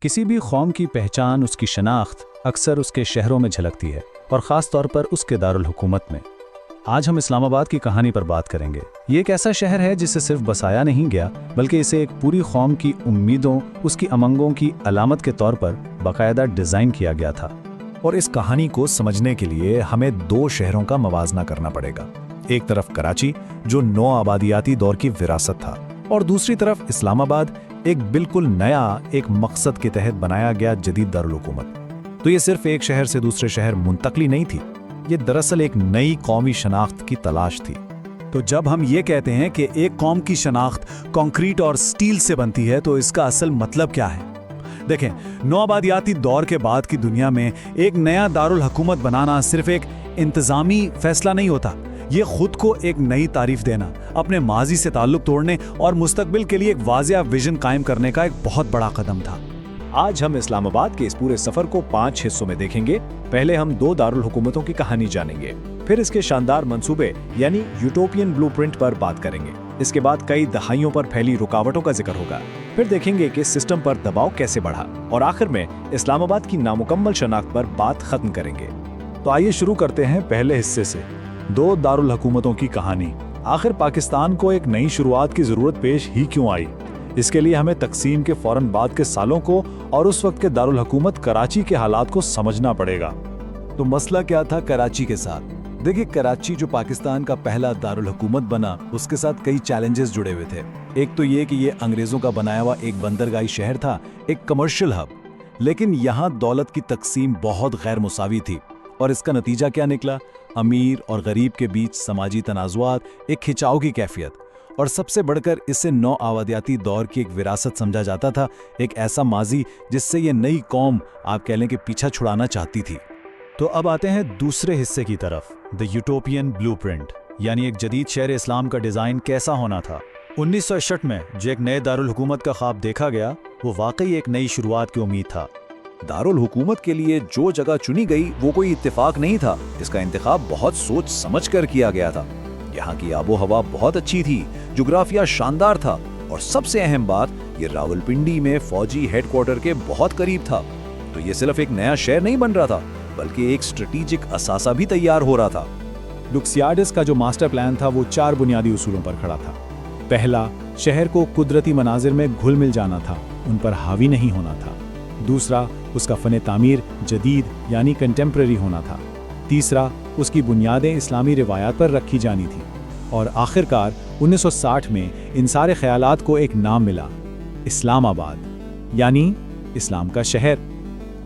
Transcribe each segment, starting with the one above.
किसी भी कौम की पहचान, उसकी शनाख्त अक्सर उसके शहरों में झलकती है और ख़ास तौर पर उसके दारुल हुकूमत में। आज हम इस्लामाबाद की कहानी पर बात करेंगे। ये एक ऐसा शहर है जिसे सिर्फ बसाया नहीं गया, बल्कि इसे एक पूरी कौम की उम्मीदों, उसकी उमंगों की अलामत के तौर पर बाकायदा डिज़ाइन किया गया था। और इस कहानी को समझने के लिए हमें दो शहरों का मवाजना करना पड़ेगा। एक तरफ कराची, जो नौ आबादियाती दौर की विरासत था, और दूसरी तरफ इस्लामाबाद, एक बिल्कुल नया, एक मकसद के तहत बनाया गया जदीद दारुल हुकूमत। तो ये सिर्फ एक शहर से दूसरे शहर मुंतकली नहीं थी, ये दरअसल एक नई कौमी शनाख्त की तलाश थी। तो जब हम ये कहते हैं कि एक कौम की शनाख्त कंक्रीट और स्टील से बनती है, तो इसका असल मतलब क्या है? देखें, नौआबादियाती दौर के बाद की दुनिया में एक नया दारुल हुकूमत बनाना सिर्फ एक इंतज़ामी फैसला नहीं होता। ये खुद को एक नई तारीफ देना, अपने माजी से ताल्लुक तोड़ने और मुस्तकबिल के लिए एक वाज़िया विजन कायम करने का एक बहुत बड़ा कदम था। आज हम इस्लामाबाद के इस पूरे सफर को 5 हिस्सों में देखेंगे। पहले हम दो दारुल हुकूमतों की कहानी जानेंगे, फिर इसके शानदार मंसूबे यानी यूटोपियन ब्लूप्रिंट पर बात करेंगे। इसके बाद कई दहाइयों पर फैली रुकावटों का जिक्र होगा। फिर देखेंगे कि सिस्टम पर दबाव कैसे बढ़ा, और आखिर में इस्लामाबाद की नामुकम्मल शनाख्त पर बात खत्म करेंगे। तो आइए शुरू करते हैं पहले हिस्से से, दो दारुल हुकूमतों की कहानी। आखिर पाकिस्तान को एक नई शुरुआत की जरूरत पेश ही क्यों आई? इसके लिए हमें तकसीम के फौरन बाद के सालों को और उस वक्त के दारुल हुकूमत कराची के हालात को समझना पड़ेगा। तो मसला क्या था कराची के साथ? देखिए, कराची जो पाकिस्तान का पहला दारुल हुकूमत बना, उसके साथ कई चैलेंजेस जुड़े हुए थे। एक तो ये कि ये अंग्रेजों का बनाया हुआ एक बंदरगाही शहर था, एक कमर्शियल हब। लेकिन यहाँ दौलत की तकसीम बहुत गैर मुसावी थी, और इसका नतीजा क्या निकला? अमीर और गरीब के बीच समाजी तनाज़ुआत, एक खिंचाव की कैफियत, और सबसे बढ़कर इसे नौ आबादियाती दौर की एक विरासत समझा जाता था, एक ऐसा माजी जिससे ये नई कौम, आप कह लें कि, पीछा छुड़ाना चाहती थी। तो अब आते हैं दूसरे हिस्से की तरफ, द यूटोपियन ब्लूप्रिंट, यानी एक जदीद शहर इस्लाम का डिज़ाइन कैसा होना था। 1961 में जो एक नए दारुल हुकूमत का ख्वाब देखा गया, वो वाकई एक नई शुरुआत की उम्मीद था। दारुल हुकूमत के लिए जो जगह चुनी गई वो कोई इत्तेफाक नहीं था। इसका इंतखाब बहुत सोच समझ कर किया गया था। यहाँ की आबो हवा बहुत अच्छी थी, जुग्राफिया शानदार था, और सबसे अहम बात, ये रावलपिंडी में फौजी हेडक्वार्टर के बहुत करीब था। तो ये सिर्फ एक नया शहर नहीं बन रहा था, बल्कि एक स्ट्रेटेजिक असासा भी तैयार हो रहा था। लुक्सियाडिस का जो मास्टर प्लान था, वो 4 बुनियादी उसूलों पर खड़ा था। पहला, शहर को कुदरती मनाजिर में घुल मिल जाना था, उन पर हावी नहीं होना था। दूसरा, उसका फ़न तामीर जदीद यानी कंटेम्प्रेरी होना था। तीसरा, उसकी बुनियादें इस्लामी रिवायात पर रखी जानी थी। और आखिरकार 1960 में इन सारे ख्यालात को एक नाम मिला, इस्लामाबाद, यानी इस्लाम का शहर।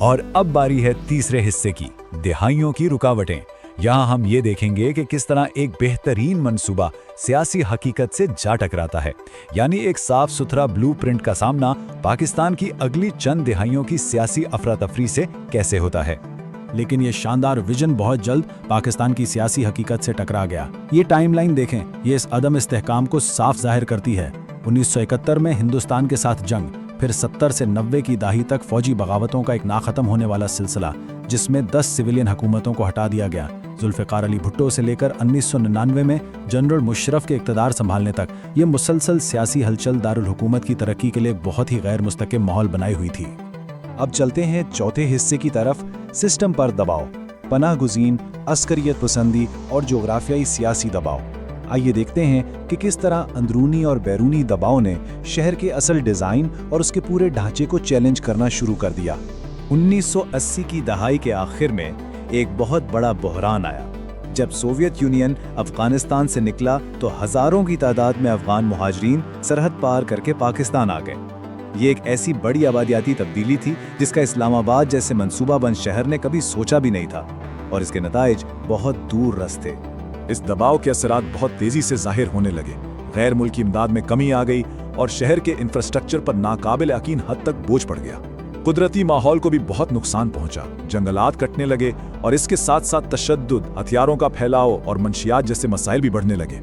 और अब बारी है तीसरे हिस्से की, दिहाइयों की रुकावटें। यहाँ हम ये देखेंगे कि किस तरह एक बेहतरीन मंसूबा सियासी हकीकत से जा टकराता है, यानी एक साफ सुथरा ब्लूप्रिंट का सामना पाकिस्तान की अगली चंद दिहाइयों की सियासी अफरा तफरी से कैसे होता है। लेकिन ये शानदार विजन बहुत जल्द पाकिस्तान की सियासी हकीकत से टकरा गया। ये टाइमलाइन देखें, ये इस अदम इस्तेहकाम को साफ जाहिर करती है। 1971 में हिंदुस्तान के साथ जंग, फिर 70 से 90 की दहाई तक फौजी बगावतों का एक ना खत्म होने वाला सिलसिला, जिसमें 10 सिविलियन हुकूमतों को हटा दिया गया। जुल्फ़िकार अली भुट्टो से लेकर 1999 में जनरल मुशर्रफ के इक़्तिदार संभालने तक ये मुसलसल सियासी हलचल दारुल हुकूमत की तरक्की के लिए बहुत ही गैर मुस्तकिम माहौल बनाई हुई थी। अब चलते हैं चौथे हिस्से की तरफ, सिस्टम पर दबाव, पनाह गुज़ीन, अस्करियत पसंदी और जोग्राफियाई सियासी दबाव। आइए देखते हैं कि किस तरह अंदरूनी और बैरूनी दबाव ने शहर के असल डिज़ाइन और उसके पूरे ढांचे को चैलेंज करना शुरू कर दिया। 1980 की दहाई के आखिर में एक बहुत बड़ा बहरान आया। जब सोवियत यूनियन अफगानिस्तान से निकला तो हज़ारों की तादाद में अफगान मुहाजिरीन सरहद पार करके पाकिस्तान आ गए। ये एक ऐसी बड़ी आबादियाती तब्दीली थी जिसका इस्लामाबाद जैसे मंसूबाबंद शहर ने कभी सोचा भी नहीं था, और इसके नताइज बहुत दूर रस थे। इस दबाव के असरात बहुत तेजी से जाहिर होने लगे। गैर मुल्की इमदाद में कमी आ गई, और शहर के इंफ्रास्ट्रक्चर पर नाकाबिल यकीन हद तक बोझ पड़ गया। कुदरती माहौल को भी बहुत नुकसान पहुंचा, जंगलात कटने लगे, और इसके साथ साथ तशद्दुद, हथियारों का फैलाव और मंशियात जैसे मसाइल भी बढ़ने लगे।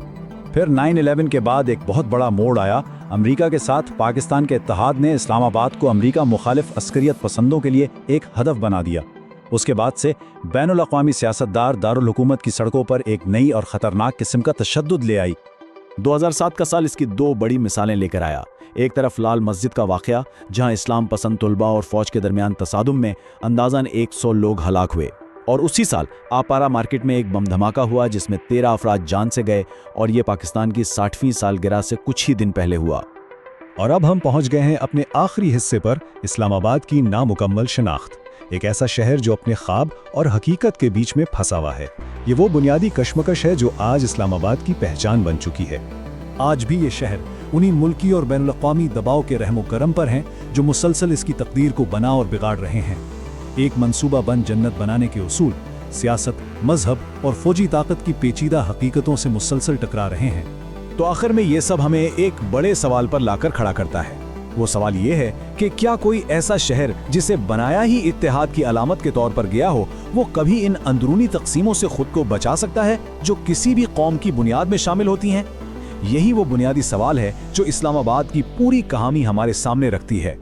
फिर 9/11 के बाद एक बहुत बड़ा मोड़ आया। अमेरिका के साथ पाकिस्तान के इत्तेहाद ने इस्लामाबाद को अमेरिका मुखालिफ अस्करियत पसंदों के लिए एक हदफ बना दिया। उसके बाद से बैनुल अक़वामी सियासतदार दारुल हुकूमत की सड़कों पर एक नई और ख़तरनाक किस्म का तशद्दुद ले आई। 2007 का साल इसकी दो बड़ी मिसालें लेकर आया। ایک طرف لال مسجد کا واقعہ جہاں اسلام پسند طلباء اور فوج کے درمیان تصادم میں اندازاً 100 لوگ ہلاک ہوئے، اور اسی سال آپارا مارکیٹ میں ایک بم دھماکہ ہوا جس میں 13 افراد جان سے گئے، اور یہ پاکستان کی 60ویں سالگرہ سے کچھ ہی دن پہلے ہوا۔ اور اب ہم پہنچ گئے ہیں اپنے آخری حصے پر، اسلام آباد کی نامکمل شناخت، ایک ایسا شہر جو اپنے خواب اور حقیقت کے بیچ میں پھنسا ہوا ہے۔ یہ وہ بنیادی کشمکش ہے جو آج اسلام آباد کی پہچان بن چکی ہے۔ آج بھی یہ شہر انہی ملکی اور بین الاقوامی دباؤ کے رحم و کرم پر ہیں جو مسلسل اس کی تقدیر کو بنا اور بگاڑ رہے ہیں۔ ایک منصوبہ بند جنت بنانے کے اصول سیاست، مذہب اور فوجی طاقت کی پیچیدہ حقیقتوں سے مسلسل ٹکرا رہے ہیں۔ تو آخر میں یہ سب ہمیں ایک بڑے سوال پر لا کر کھڑا کرتا ہے۔ وہ سوال یہ ہے کہ کیا کوئی ایسا شہر جسے بنایا ہی اتحاد کی علامت کے طور پر گیا ہو، وہ کبھی ان اندرونی تقسیموں سے خود کو بچا سکتا ہے جو کسی بھی قوم کی بنیاد میں شامل ہوتی ہیں؟ یہی وہ بنیادی سوال ہے جو اسلام آباد کی پوری کہانی ہمارے سامنے رکھتی ہے۔